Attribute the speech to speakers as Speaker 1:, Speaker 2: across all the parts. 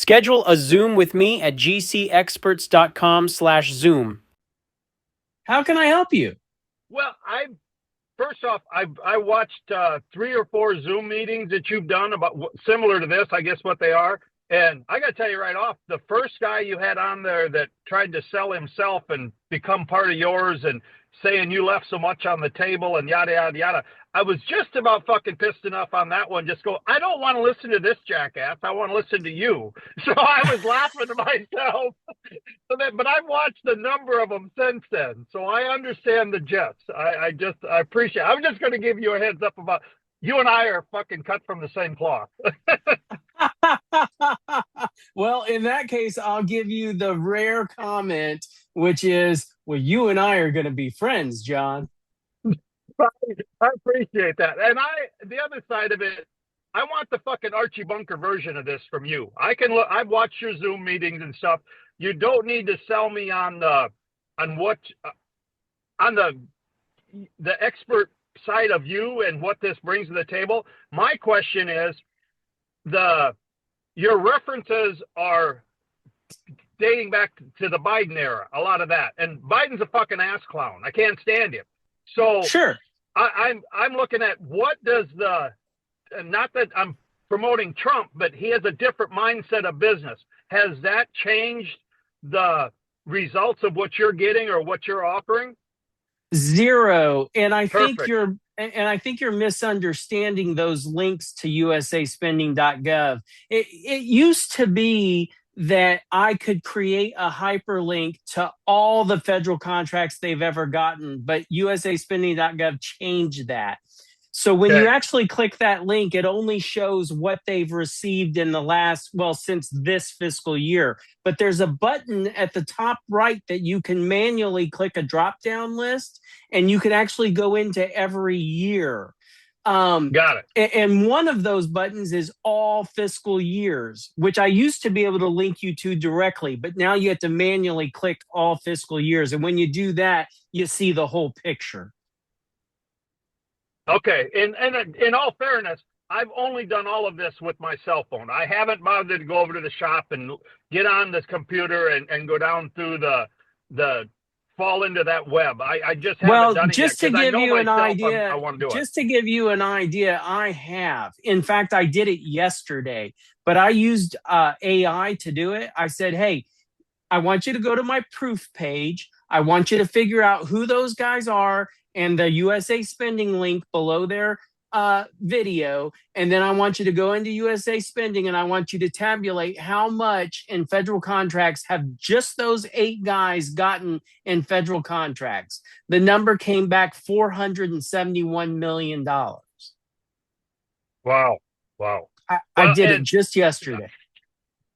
Speaker 1: Schedule a Zoom with me at GCExperts.com/Zoom. How can I help you?
Speaker 2: Well, first off, I watched 3 or 4 Zoom meetings that you've done about similar to this, I guess what they are. And I got to tell you right off, the first guy you had on there that tried to sell himself and become part of yours and saying you left so much on the table and yada, yada, yada. I was just about fucking pissed enough on that one. Just go, I don't want to listen to this jackass. I want to listen to you. So I was laughing to myself. But I've watched a number of them since then. So I understand the jest. I appreciate it. I'm just going to give you a heads up about you and I are fucking cut from the same cloth.
Speaker 1: Well, in that case, I'll give you the rare comment, which is, well, you and I are going to be friends, John.
Speaker 2: I appreciate that. And the other side of it, I want the fucking Archie Bunker version of this from you. I've watched your Zoom meetings and stuff. You don't need to sell me on the expert side of you and what this brings to the table. My question is, your references are dating back to the Biden era, a lot of that. And Biden's a fucking ass clown. I can't stand him. So
Speaker 1: sure.
Speaker 2: I'm looking at what does not that I'm promoting Trump, but he has a different mindset of business. Has that changed the results of what you're getting or what you're offering?
Speaker 1: Zero. And I think you're misunderstanding those links to usaspending.gov. It used to be that I could create a hyperlink to all the federal contracts they've ever gotten, but usaspending.gov changed that. So when you actually click that link, it only shows what they've received in since this fiscal year. But there's a button at the top right that you can manually click a drop-down list, and you can actually go into every year.
Speaker 2: Got it.
Speaker 1: And one of those buttons is all fiscal years, which I used to be able to link you to directly, but now you have to manually click all fiscal years. And when you do that, you see the whole picture.
Speaker 2: Okay. And in all fairness, I've only done all of this with my cell phone. I haven't bothered to go over to the shop and get on this computer and go down through the fall into that web. I just haven't done it yet.
Speaker 1: To give you an idea,
Speaker 2: I want to do
Speaker 1: just to give you an idea, I have. In fact, I did it yesterday, but I used AI to do it. I said, hey, I want you to go to my proof page. I want you to figure out who those guys are and the USA Spending link below their video. And then I want you to go into USA Spending and I want you to tabulate how much in federal contracts have just those 8 guys gotten in federal contracts. The number came back $471 million.
Speaker 2: Wow.
Speaker 1: I did it just yesterday.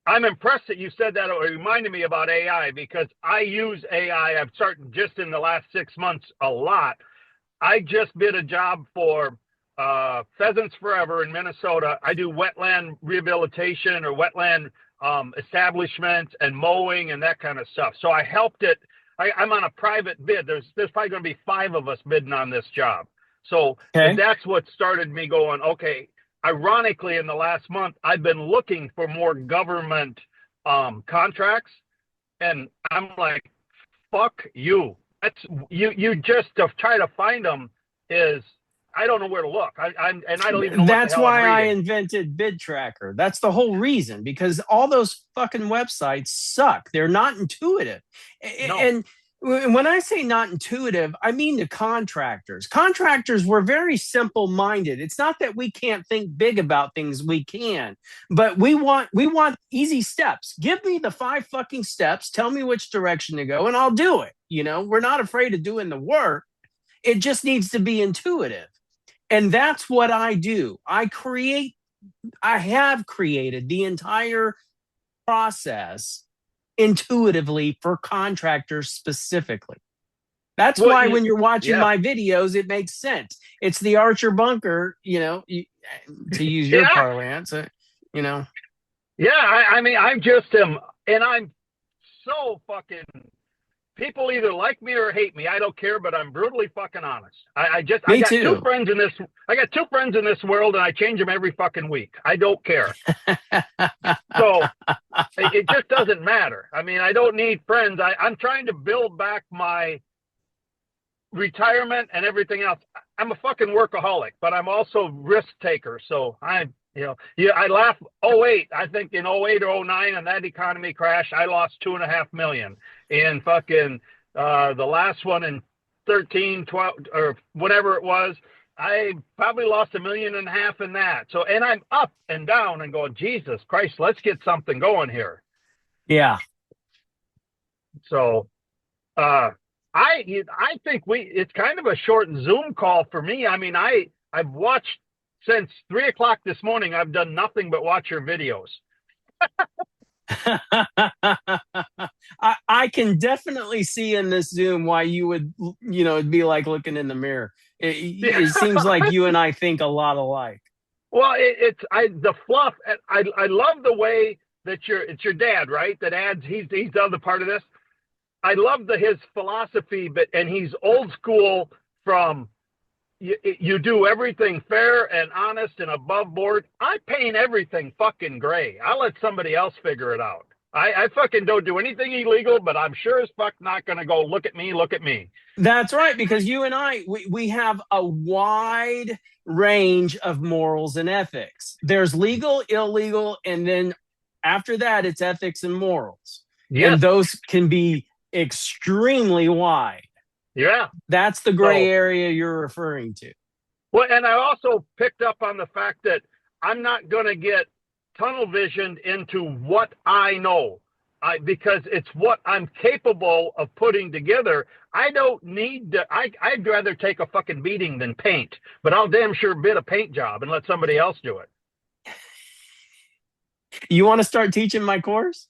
Speaker 2: I'm impressed that you said that. It reminded me about AI because I use AI. I've started just in the last 6 months a lot. I just did a job for Pheasants Forever in Minnesota. I do wetland rehabilitation or wetland establishments and mowing and that kind of stuff. So I helped it. I'm on a private bid. There's probably going to be 5 of us bidding on this job. So that's what started me going, okay. Ironically, in the last month, I've been looking for more government contracts, and I'm like, fuck you. That's you just to try to find them is I don't know where to look. I don't even know.
Speaker 1: That's why I invented Bid Tracker. That's the whole reason, because all those fucking websites suck. They're not intuitive. No. And when I say not intuitive, I mean the contractors. Contractors were very simple-minded. It's not that we can't think big about things. We can, but we want easy steps. Give me the 5 fucking steps. Tell me which direction to go, and I'll do it. You know, we're not afraid of doing the work. It just needs to be intuitive, and that's what I do. I have created the entire process intuitively for contractors specifically. That's why when you're watching my videos, it makes sense. It's the Archer Bunker, to use your parlance, Yeah,
Speaker 2: I mean, I'm so fucking. People either like me or hate me. I don't care, but I'm brutally fucking honest. I got 2 friends in this. I got 2 friends in this world, and I change them every fucking week. I don't care. So it just doesn't matter. I mean, I don't need friends. I'm trying to build back my retirement and everything else. I'm a fucking workaholic, but I'm also risk taker. So I laugh. '08, I think in '08 or '09, and that economy crash, I lost $2.5 million. In fucking the last one in 13, 12, or whatever it was, I probably lost $1.5 million in that. So, and I'm up and down and going, Jesus Christ, let's get something going here.
Speaker 1: Yeah.
Speaker 2: So, I think it's kind of a short Zoom call for me. I mean, I've watched since 3:00 this morning. I've done nothing but watch your videos.
Speaker 1: I can definitely see in this Zoom why you would, it'd be like looking in the mirror. It seems like you and I think a lot alike.
Speaker 2: Well, the fluff. I love the way that it's your dad, right? That adds, he's the other part of this. I love his philosophy, and he's old school from you do everything fair and honest and above board. I paint everything fucking gray. I'll let somebody else figure it out. I fucking don't do anything illegal, but I'm sure as fuck not going to go, look at me.
Speaker 1: That's right, because you and I, we have a wide range of morals and ethics. There's legal, illegal, and then after that, it's ethics and morals. Yes. And those can be extremely wide.
Speaker 2: Yeah.
Speaker 1: That's the gray area you're referring to.
Speaker 2: Well, and I also picked up on the fact that I'm not going to get tunnel visioned into what I know, because it's what I'm capable of putting together. I don't need to, I'd rather take a fucking beating than paint, but I'll damn sure bid a paint job and let somebody else do it.
Speaker 1: You want to start teaching my course?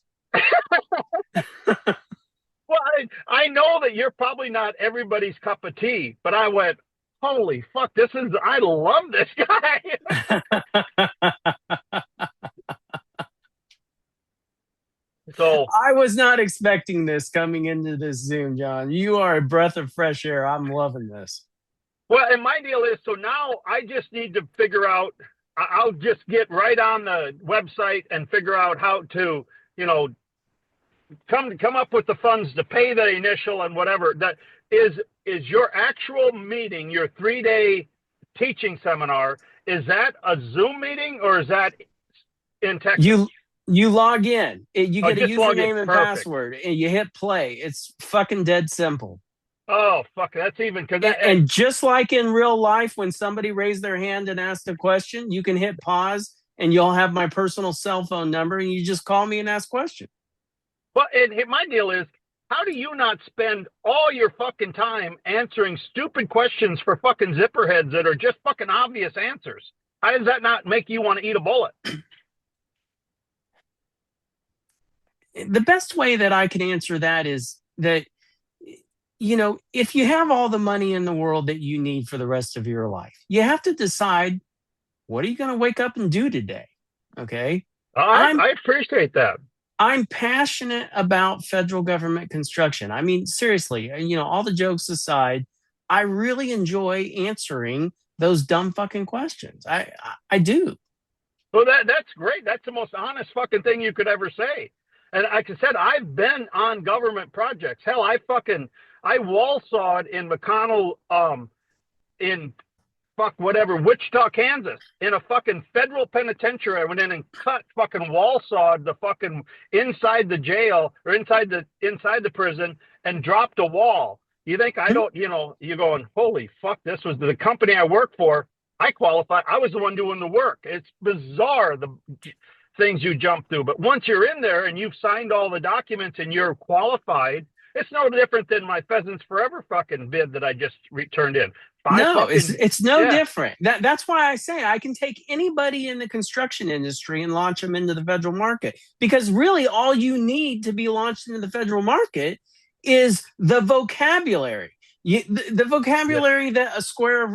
Speaker 2: Well, I know that you're probably not everybody's cup of tea, but I went, holy fuck, I love this guy. So
Speaker 1: I was not expecting this coming into this Zoom, John. You are a breath of fresh air. I'm loving this.
Speaker 2: Well, and my deal is, so now I just need to figure out, I'll just get right on the website and figure out how to, come up with the funds to pay the initial and whatever. That is your actual meeting, your 3-day teaching seminar. Is that a Zoom meeting or is that in text?
Speaker 1: You log in, you get a username and password, and you hit play. It's fucking dead simple.
Speaker 2: Oh, fuck, that's even,
Speaker 1: and just like in real life, when somebody raised their hand and asked a question, you can hit pause and you'll have my personal cell phone number and you just call me and ask questions.
Speaker 2: Well, and my deal is, how do you not spend all your fucking time answering stupid questions for fucking zipperheads that are just fucking obvious answers? How does that not make you want to eat a bullet?
Speaker 1: The best way that I can answer that is that, if you have all the money in the world that you need for the rest of your life, you have to decide, what are you going to wake up and do today? Okay.
Speaker 2: I appreciate that.
Speaker 1: I'm passionate about federal government construction. I mean, seriously, all the jokes aside, I really enjoy answering those dumb fucking questions. I do.
Speaker 2: Well, that's great. That's the most honest fucking thing you could ever say. And like I said, I've been on government projects. Hell, I wall sawed in McConnell, in Wichita, Kansas, in a fucking federal penitentiary. I went in and cut fucking wall sawed the fucking inside the jail or inside the prison and dropped a wall. You think I don't, you're going, holy fuck, this was the company I work for. I qualify. I was the one doing the work. It's bizarre, the things you jump through. But once you're in there and you've signed all the documents and you're qualified, it's no different than my Pheasants Forever fucking bid that I just returned in.
Speaker 1: It's no different. That's why I say I can take anybody in the construction industry and launch them into the federal market, because really all you need to be launched into the federal market is the vocabulary. The vocabulary that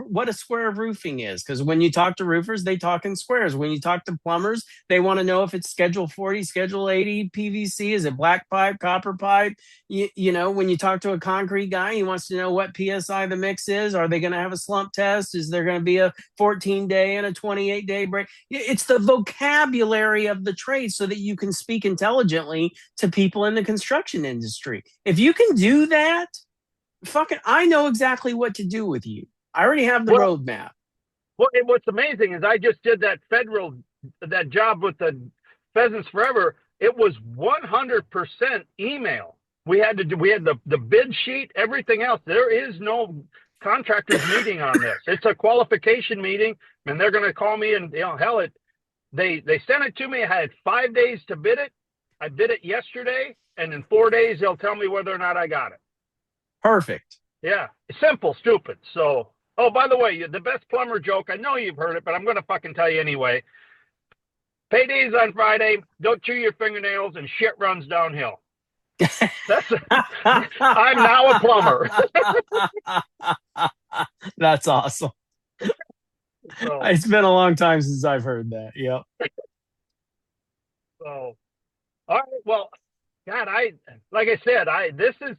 Speaker 1: what a square of roofing is, because when you talk to roofers, they talk in squares. When you talk to plumbers, they want to know if it's Schedule 40, Schedule 80 PVC, is it black pipe, copper pipe? When you talk to a concrete guy, he wants to know what PSI the mix is. Are they going to have a slump test? Is there going to be a 14-day and a 28-day break? It's the vocabulary of the trade so that you can speak intelligently to people in the construction industry. If you can do that, I know exactly what to do with you. I already have the roadmap.
Speaker 2: Well, what's amazing is I just did that job with the Pheasants Forever. It was 100% email. We had the bid sheet, everything else. There is no contractors meeting on this. It's a qualification meeting, and they're going to call me and they sent it to me. I had 5 days to bid it. I bid it yesterday, and in 4 days they'll tell me whether or not I got it.
Speaker 1: Perfect.
Speaker 2: Yeah. Simple, stupid. So, oh, by the way, the best plumber joke, I know you've heard it, but I'm going to fucking tell you anyway. Payday's on Friday. Don't chew your fingernails and shit runs downhill. I'm now a plumber.
Speaker 1: That's awesome. So, it's been a long time since I've heard that. Yep.
Speaker 2: So, all right. Well, God, like I said, this is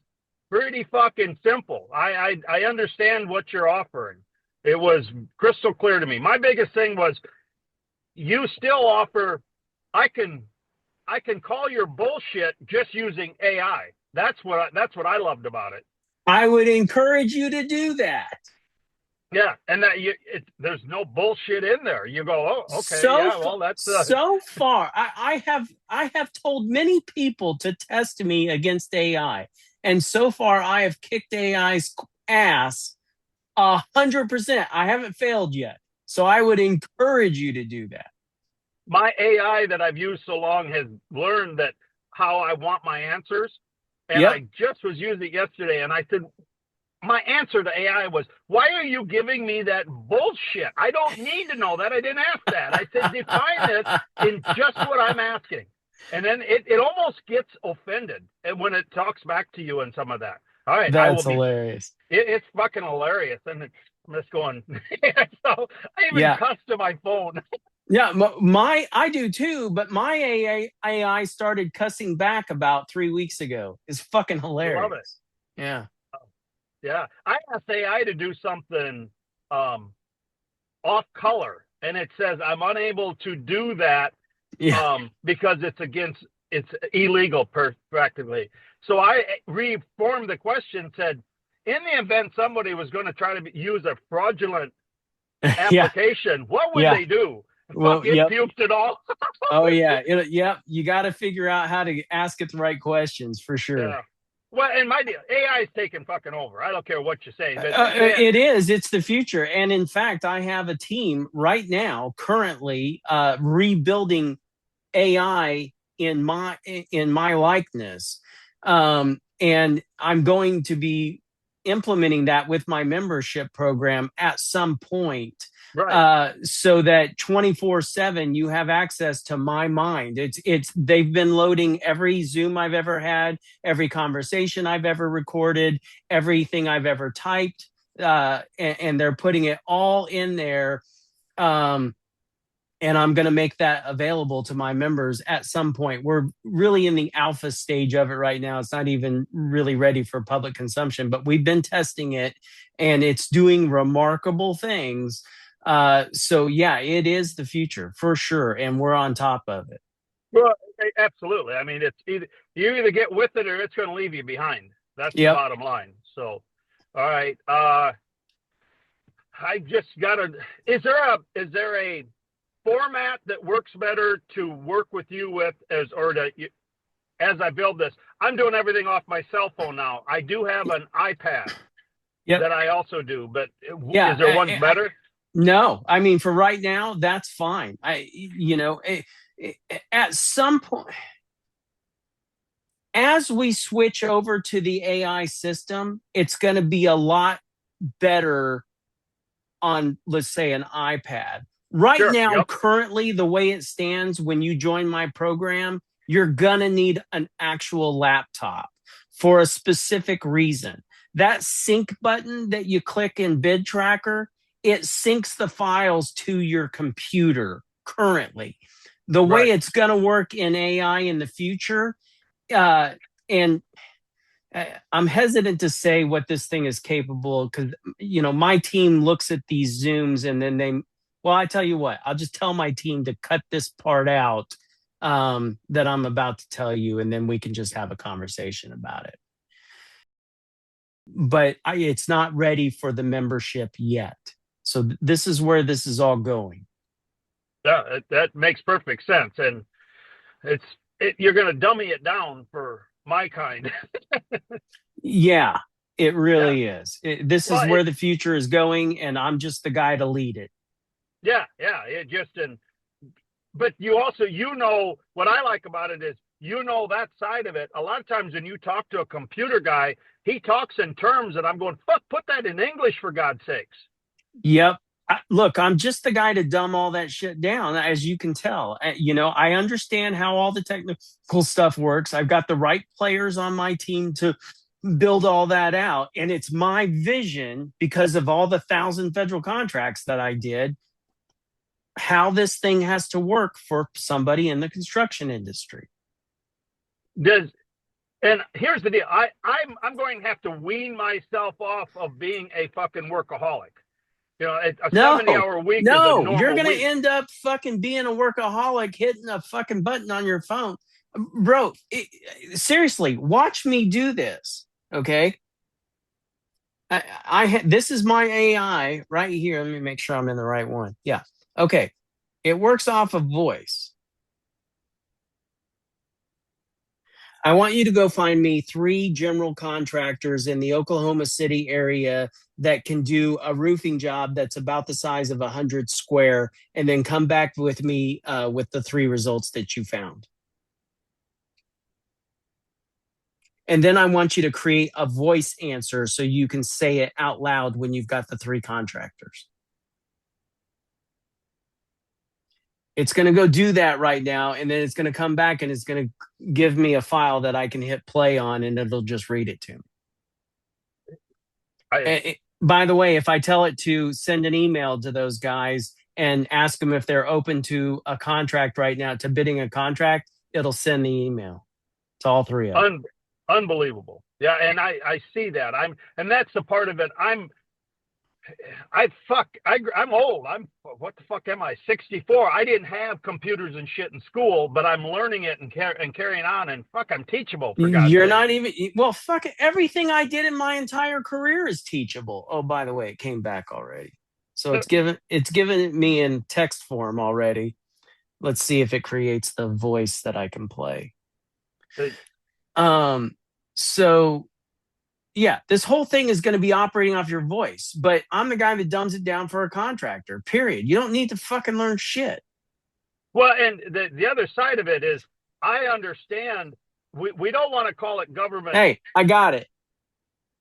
Speaker 2: pretty fucking simple. I understand what you're offering. It was crystal clear to me. My biggest thing was you still offer, I can call your bullshit just using AI. That's what I loved about it.
Speaker 1: I would encourage you to do that.
Speaker 2: Yeah, and that there's no bullshit in there. You go, oh, okay, that's
Speaker 1: so far. I have told many people to test me against AI. And so far, I have kicked AI's ass 100%. I haven't failed yet. So I would encourage you to do that.
Speaker 2: My AI that I've used so long has learned that how I want my answers. And I just was using it yesterday, and I said, my answer to AI was, why are you giving me that bullshit? I don't need to know that. I didn't ask that. I said, define it in just what I'm asking. And then it almost gets offended when it talks back to you and some of that. All right.
Speaker 1: That's hilarious.
Speaker 2: It's fucking hilarious. And I'm just going, so I even cussed to my phone.
Speaker 1: Yeah, I do too, but my AI started cussing back about 3 weeks ago. It's fucking hilarious.
Speaker 2: I love it.
Speaker 1: Yeah.
Speaker 2: Yeah. I asked AI to do something off color, and it says I'm unable to do that. Yeah. Because it's illegal practically. So I reformed the question, said, in the event somebody was going to try to use a fraudulent application, what would they do?
Speaker 1: Well,
Speaker 2: puked it all.
Speaker 1: Oh yeah. You got to figure out how to ask it the right questions for sure.
Speaker 2: Yeah. Well, and my deal, AI is taking fucking over. I don't care what you say. But
Speaker 1: it is. It's the future. And in fact, I have a team right now currently rebuilding AI in my likeness, and I'm going to be implementing that with my membership program at some point, right? So that 24/7 you have access to my mind. They've been loading every Zoom I've ever had, every conversation I've ever recorded, everything I've ever typed, and they're putting it all in there. And I'm going to make that available to my members at some point. We're really in the alpha stage of it right now. It's not even really ready for public consumption, but we've been testing it, and it's doing remarkable things. So yeah, it is the future for sure, and we're on top of it.
Speaker 2: Well, absolutely. I mean, it's you either get with it or it's going to leave you behind. That's the bottom line. So, all right. I just got is there a format that works better to work with you with as I build this? I'm doing everything off my cell phone now. I do have an iPad that I also do, but is there one better?
Speaker 1: No, I mean, for right now, that's fine. At some point, as we switch over to the AI system, it's going to be a lot better on, let's say, an iPad. Right now, currently, the way it stands, when you join my program, you're going to need an actual laptop for a specific reason. that sync button that you click in Bid Tracker, it syncs the files to your computer currently. The way it's going to work in AI in the future, and I'm hesitant to say what this thing is capable, because my team looks at these Zooms and then I tell you what, I'll just tell my team to cut this part out that I'm about to tell you, and then we can just have a conversation about it. But it's not ready for the membership yet. So this is where this is all going.
Speaker 2: Yeah, that makes perfect sense. And you're going to dummy it down for my kind.
Speaker 1: Yeah, it really is. This is where the future is going, and I'm just the guy to lead it.
Speaker 2: Yeah. But you also, what I like about it is, that side of it. A lot of times when you talk to a computer guy, he talks in terms that I'm going, fuck, put that in English for God's sakes.
Speaker 1: Yep. Look, I'm just the guy to dumb all that shit down, as you can tell. I understand how all the technical stuff works. I've got the right players on my team to build all that out. And it's my vision, because of all the 1,000 federal contracts that I did, how this thing has to work for somebody in the construction industry.
Speaker 2: And here's the deal. I'm going to have to wean myself off of being a fucking workaholic. A 70-hour week is a normal
Speaker 1: you're going
Speaker 2: to
Speaker 1: end up fucking being a workaholic, hitting a fucking button on your phone. Bro, seriously, watch me do this, okay? This is my AI right here. Let me make sure I'm in the right one. Yeah. Okay. It works off of voice. I want you to go find me 3 general contractors in the Oklahoma City area that can do a roofing job that's about the size of 100 square, and then come back with me with the 3 results that you found. And then I want you to create a voice answer so you can say it out loud when you've got the 3 contractors. It's going to go do that right now, and then it's going to come back and it's going to give me a file that I can hit play on, and it'll just read it to me. By the way, if I tell it to send an email to those guys and ask them if they're open to a contract right now, to bidding a contract, it'll send the email to all 3 of them.
Speaker 2: Unbelievable. Yeah, and I see that. And that's the part of it. I'm old. What the fuck am I? 64. I didn't have computers and shit in school, but I'm learning it and carrying on, and fuck, I'm teachable, for God's
Speaker 1: You're
Speaker 2: sake.
Speaker 1: not even, well, fuck it. Everything I did in my entire career is teachable. Oh, by the way, it came back already. So it's given it me in text form already. Let's see if it creates the voice that I can play. So yeah, this whole thing is going to be operating off your voice, but I'm the guy that dumbs it down for a contractor, period. You don't need to fucking learn shit.
Speaker 2: Well, and the other side of it is, I understand we don't want to call it government.
Speaker 1: Hey, I got it.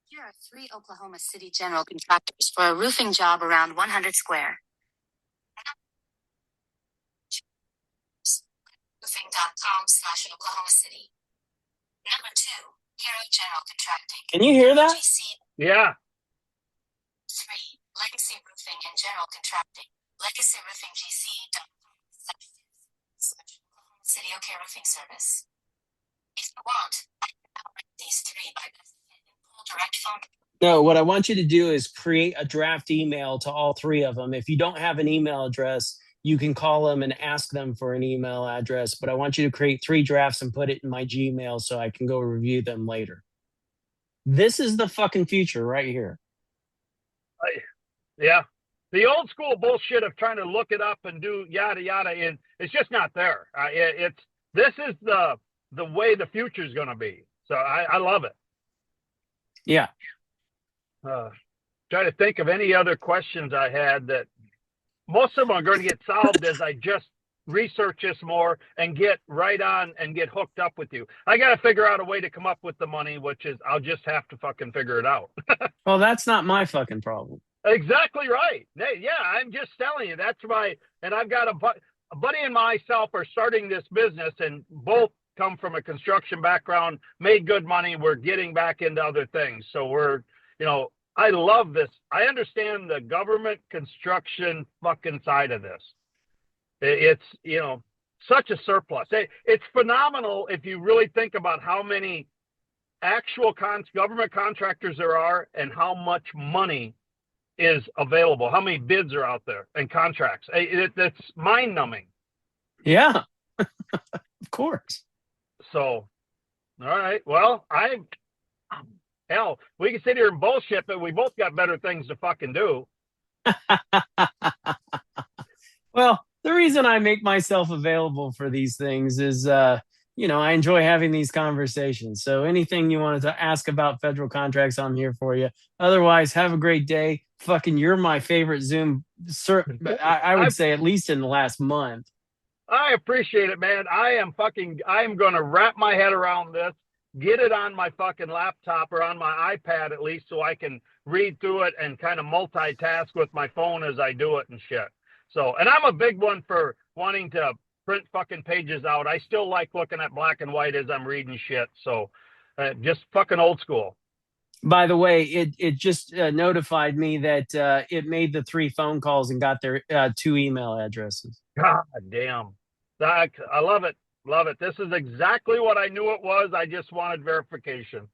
Speaker 3: Here are 3 Oklahoma City general contractors for a roofing job around 100 square. Roofing.com/Oklahoma City. Number 2, Hero General Contracting.
Speaker 1: Can you hear that?
Speaker 2: Yeah.
Speaker 3: 3, Legacy Roofing and General Contracting. Legacy Roofing GCExperts. City OK Roofing Service. If you want, I can outright these 3 by pull direct phone.
Speaker 1: No, what I want you to do is create a draft email to all 3 of them. If you don't have an email address, you can call them and ask them for an email address. But I want you to create 3 drafts and put it in my Gmail so I can go review them later. This is the fucking future right here.
Speaker 2: Yeah. The old school bullshit of trying to look it up and do yada yada, and it's just not there. This is the way the future is going to be. So I love it.
Speaker 1: Yeah.
Speaker 2: Try to think of any other questions I had. That most of them are going to get solved as I just research this more and get right on and get hooked up with you. I got to figure out a way to come up with the money, which is I'll just have to fucking figure it out.
Speaker 1: Well, that's not my fucking problem.
Speaker 2: Exactly right. Yeah, I'm just telling you. That's and I've got a buddy and myself are starting this business, and both come from a construction background, made good money. We're getting back into other things. So we're I love this. I understand the government construction fucking side of this. It's, such a surplus. It's phenomenal if you really think about how many actual government contractors there are and how much money is available, how many bids are out there and contracts. It's mind-numbing.
Speaker 1: Yeah, of course.
Speaker 2: So, all right. Well, hell, we can sit here and bullshit, but we both got better things to fucking do.
Speaker 1: Well, the reason I make myself available for these things is, I enjoy having these conversations. So anything you wanted to ask about federal contracts, I'm here for you. Otherwise, have a great day. Fucking, you're my favorite Zoom, sir. I would say at least in the last month.
Speaker 2: I appreciate it, man. I am going to wrap my head around this, get it on my fucking laptop or on my iPad at least so I can read through it and kind of multitask with my phone as I do it and shit. So, and I'm a big one for wanting to print fucking pages out. I still like looking at black and white as I'm reading shit. So, just fucking old school.
Speaker 1: By the way, it just notified me that it made the 3 phone calls and got their 2 email addresses.
Speaker 2: God damn. I love it. Love it. This is exactly what I knew it was. I just wanted verification.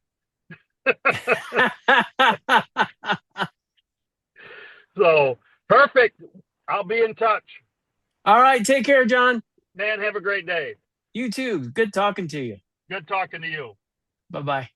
Speaker 2: So, perfect. I'll be in touch.
Speaker 1: All right. Take care, John.
Speaker 2: Man, have a great day.
Speaker 1: You too. Good talking to you.
Speaker 2: Good talking to you.
Speaker 1: Bye-bye.